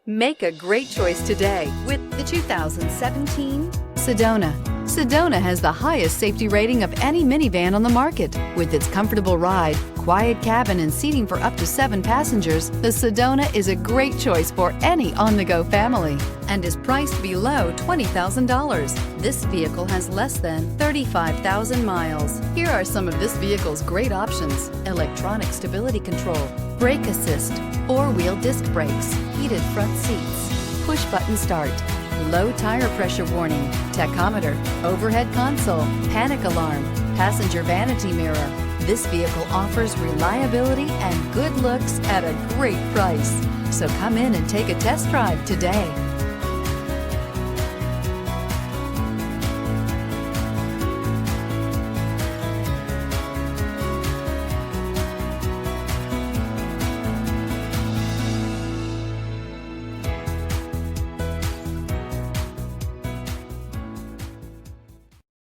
Make a great choice today with the 2017 Sedona. Sedona has the highest safety rating of any minivan on the market. With its comfortable ride, quiet cabin, and seating for up to 7 passengers, the Sedona is a great choice for any on-the-go family and is priced below $20,000. This vehicle has less than 35,000 miles. Here are some of this vehicle's great options: electronic stability control, brake assist, 4-wheel disc brakes, heated front seats, push-button start, low tire pressure warning, tachometer, overhead console, panic alarm, passenger vanity mirror. This vehicle offers reliability and good looks at a great price. So come in and take a test drive today.